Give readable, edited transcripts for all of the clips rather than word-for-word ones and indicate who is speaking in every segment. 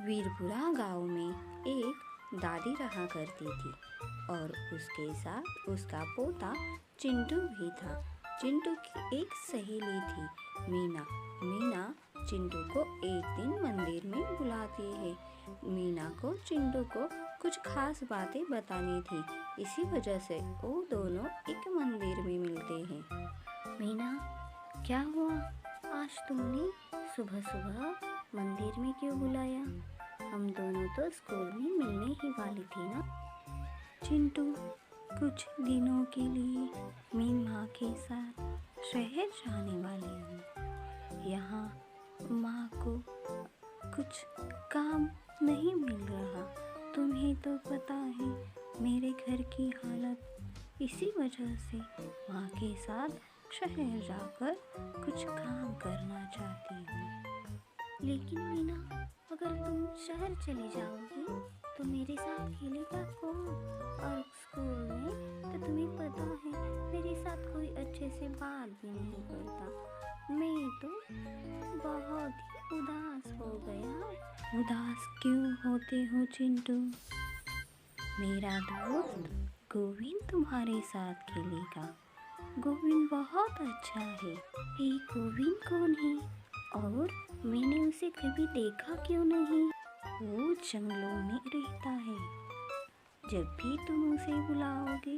Speaker 1: वीरपुरा गांव में एक दादी रहा करती थी और उसके साथ उसका पोता चिंटू भी था। चिंटू की एक सहेली थी मीना। मीना चिंटू को एक दिन मंदिर में बुलाती है। मीना को चिंटू को कुछ खास बातें बतानी थी, इसी वजह से वो दोनों एक मंदिर में मिलते हैं। मीना, क्या हुआ? आज तुमने सुबह सुबह मंदिर में क्यों बुलाया? हम दोनों तो स्कूल में मिलने ही वाली थी ना। चिंटू, कुछ दिनों के लिए मैं माँ के साथ शहर जाने वाली हूँ। यहाँ माँ को कुछ काम नहीं मिल रहा। तुम्हें तो पता है मेरे घर की हालत, इसी वजह से माँ के साथ शहर जाकर कुछ काम करना चाहती हूँ। लेकिन मीना, अगर तुम शहर चली जाओगी तो मेरे साथ खेलेगा कौन? और स्कूल में तो तुम्हें पता है मेरे साथ कोई अच्छे से बात भी नहीं करता। मैं तो बहुत ही उदास हो गया। उदास क्यों होते हो चिंटू? मेरा दोस्त गोविंद तुम्हारे साथ खेलेगा। गोविंद बहुत अच्छा है। ये गोविंद कौन है और मैंने उसे कभी देखा क्यों नहीं? वो जंगलों में रहता है। जब भी तुम उसे बुलाओगे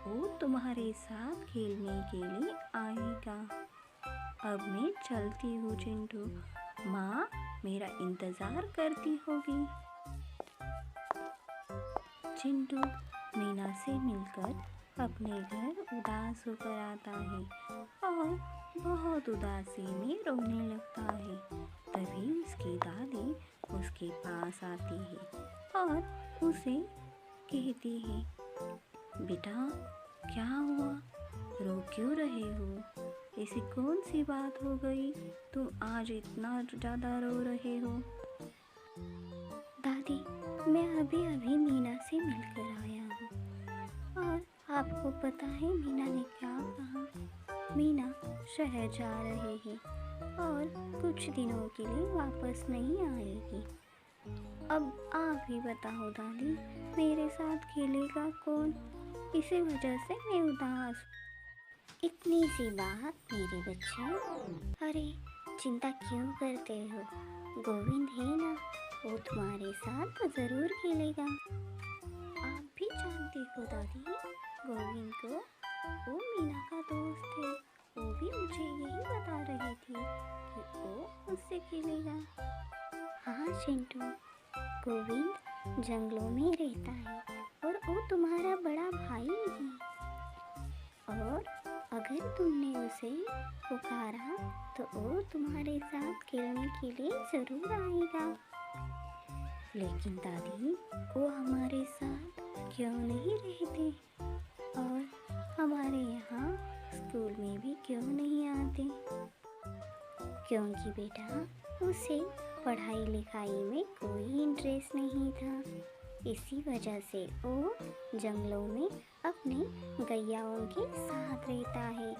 Speaker 1: वो तुम्हारे साथ खेलने के लिए आएगा। अब मैं चलती हूँ चिंटू, माँ मेरा इंतज़ार करती होगी। चिंटू मीना से मिलकर अपने घर उदास होकर आता है और बहुत उदासी में रोने लगता है। तभी उसकी दादी उसके पास आती है और उसे कहती है, बेटा क्या हुआ? रो क्यों रहे हो? ऐसी कौन सी बात हो गई तुम आज इतना ज़्यादा रो रहे हो? दादी, मैं अभी अभी मीना से मिलकर आया हूँ और आपको पता है मीना ने क्या कहा? मीना शहर जा रही है और कुछ दिनों के लिए वापस नहीं आएगी। अब आप ही बताओ दादी, मेरे साथ खेलेगा कौन? इसी वजह से मैं उदास। इतनी सी बात मेरे बच्चे, अरे चिंता क्यों करते हो? गोविंद है ना, वो तुम्हारे साथ तो ज़रूर खेलेगा। आप भी जानते हो दादी, गोविंद को वो मीना का दोस्त है। वो भी मुझे यही बता रही थी कि वो मुझसे खेलेगा। हाँ चिंटू, गोविंद जंगलों में रहता है और वो तुम्हारा बड़ा भाई है। और अगर तुमने उसे पुकारा तो वो तुम्हारे साथ खेलने के लिए ज़रूर आएगा। लेकिन दादी, वो हमारे साथ क्यों नहीं रहते और हमारे यहाँ स्कूल में भी क्यों नहीं आते? क्योंकि बेटा उसे पढ़ाई लिखाई में कोई इंटरेस्ट नहीं था। इसी वजह से वो जंगलों में अपने गैयाओं के साथ रहता है।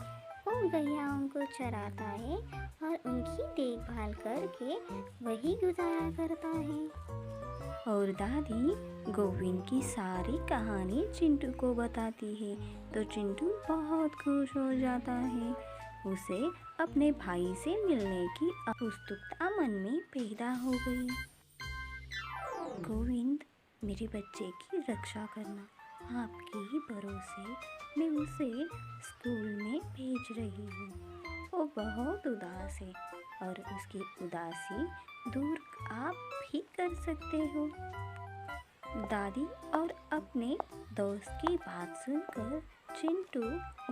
Speaker 1: वो गैयाओं को चराता है और उनकी देखभाल करके वही गुजारा करता है। और दादी गोविंद की सारी कहानी चिंटू को बताती है तो चिंटू बहुत खुश हो जाता है। उसे अपने भाई से मिलने की उत्सुकता मन में पैदा हो गई। गोविंद, मेरे बच्चे की रक्षा करना। आपके ही भरोसे मैं उसे स्कूल में भेज रही हूँ। वो बहुत उदास है और उसकी उदासी दूर आप भी कर सकते हो। दादी और अपने दोस्त की बात सुनकर चिंटू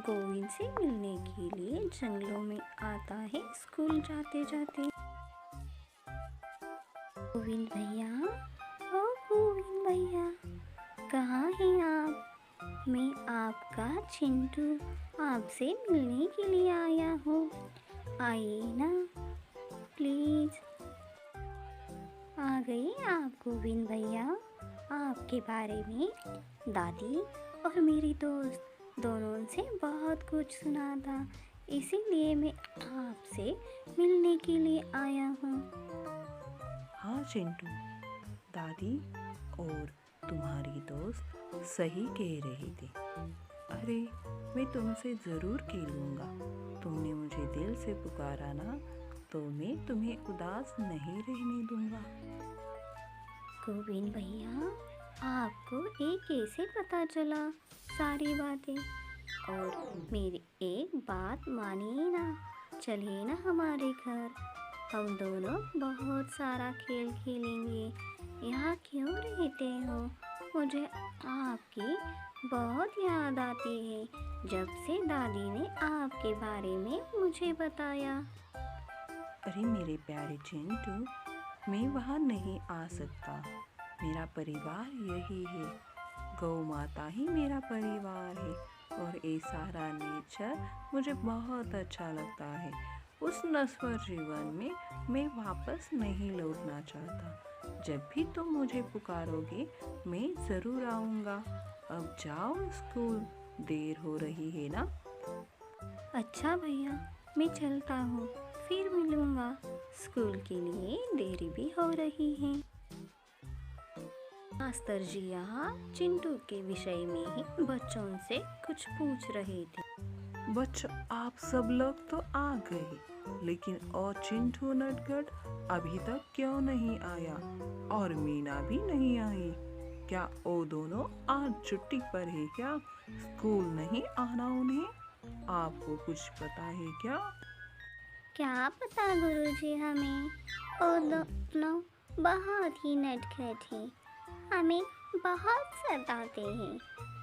Speaker 1: गोविंद से मिलने के लिए जंगलों में आता है स्कूल जाते जाते। गोविंद भैया, ओ गोविंद भैया, कहाँ हैं आप? मैं आपका चिंटू आपसे मिलने के लिए आया हूँ। आइए ना प्लीज़। आ गए आप गोविंद भैया। आपके बारे में दादी और मेरी दोस्त दोनों से बहुत कुछ सुना था, इसीलिए मैं आपसे मिलने के लिए आया हूँ।
Speaker 2: हाँ चिंटू, दादी और तुम्हारी दोस्त सही कह रहे थे। अरे, मैं तुमसे ज़रूर खेलूँगा। तुमने मुझे दिल से पुकारा ना, तो मैं तुम्हें उदास नहीं रहने दूँगा।
Speaker 1: गोविंद भैया, आपको ये कैसे पता चला सारी बातें? और मेरी एक बात मानिए ना, चलिए ना हमारे घर, हम दोनों बहुत सारा खेल खेलेंगे। यहाँ क्यों रहते हो? मुझे आपकी बहुत याद आती है जब से दादी ने आपके बारे में मुझे बताया।
Speaker 2: अरे मेरे प्यारे चिंटू, मैं वहाँ नहीं आ सकता। मेरा परिवार यही है। गौ माता ही मेरा परिवार है और ये सारा नेचर मुझे बहुत अच्छा लगता है। उस नश्वर जीवन में मैं वापस नहीं लौटना चाहता। जब भी तुम मुझे पुकारोगे मैं ज़रूर आऊँगा। अब जाओ स्कूल, देर हो रही है ना।
Speaker 1: अच्छा भैया, मैं चलता हूँ, फिर मिलूँगा। स्कूल के लिए देरी भी हो रही है। मास्टर जी यहाँ चिंटू के विषय में ही बच्चों से कुछ पूछ रहे थे।
Speaker 2: बच्चों, आप सब लोग तो आ गए, लेकिन और चिंटू नटखट अभी तक क्यों नहीं आया? और मीना भी नहीं आई। क्या वो दोनों आज छुट्टी पर है क्या? स्कूल नहीं आना उन्हें? आपको कुछ पता है क्या?
Speaker 1: क्या पता गुरुजी, हमें वो दोनों बहुत ही नटखट हैं, हमें बहुत सताते हैं,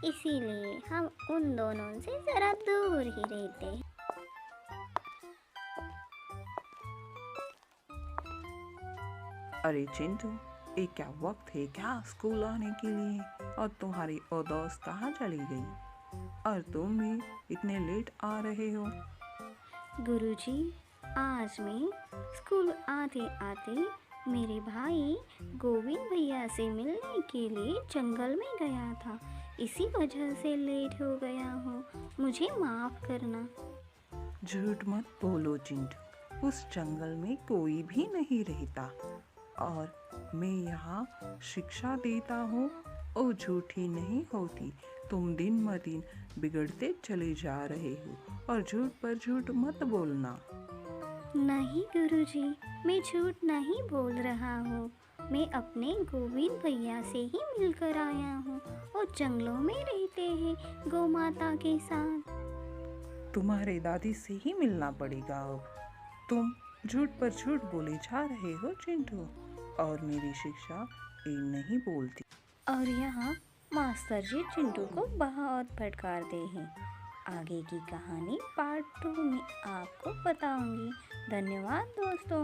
Speaker 1: इसीलिए हम उन दोनों से जरा दूर ही रहते हैं।
Speaker 2: अरे चिंटू, ये क्या वक्त है क्या स्कूल आने के लिए? और तुम्हारी वो दोस्त कहाँ चली गई? और तुम भी इतने लेट आ रहे हो।
Speaker 1: गुरुजी, आज मैं स्कूल आते आते मेरे भाई गोविंद भैया से मिलने के लिए जंगल में गया था, इसी वजह से लेट हो गया हूँ, मुझे माफ़ करना।
Speaker 2: झूठ मत बोलो चिंटू, उस जंगल में कोई भी नहीं रहता और मैं यहाँ शिक्षा देता हूँ, वो झूठी नहीं होती। तुम दिन ब दिन बिगड़ते चले जा रहे हो और झूठ पर झूठ मत बोलना।
Speaker 1: नहीं गुरुजी, मैं झूठ नहीं बोल रहा हूँ, मैं अपने गोविंद भैया से ही मिलकर आया हूँ। वो जंगलों में रहते हैं गौ माता के साथ।
Speaker 2: तुम्हारे दादी से ही मिलना पड़ेगा अब। तुम झूठ पर झूठ बोले जा रहे हो चिंटू, और मेरी शिक्षा ये नहीं बोलती।
Speaker 1: और यहाँ मास्टर जी चिंटू को बहुत फटकारते हैं। आगे की कहानी पार्ट 2 में आपको बताऊंगी। धन्यवाद दोस्तों।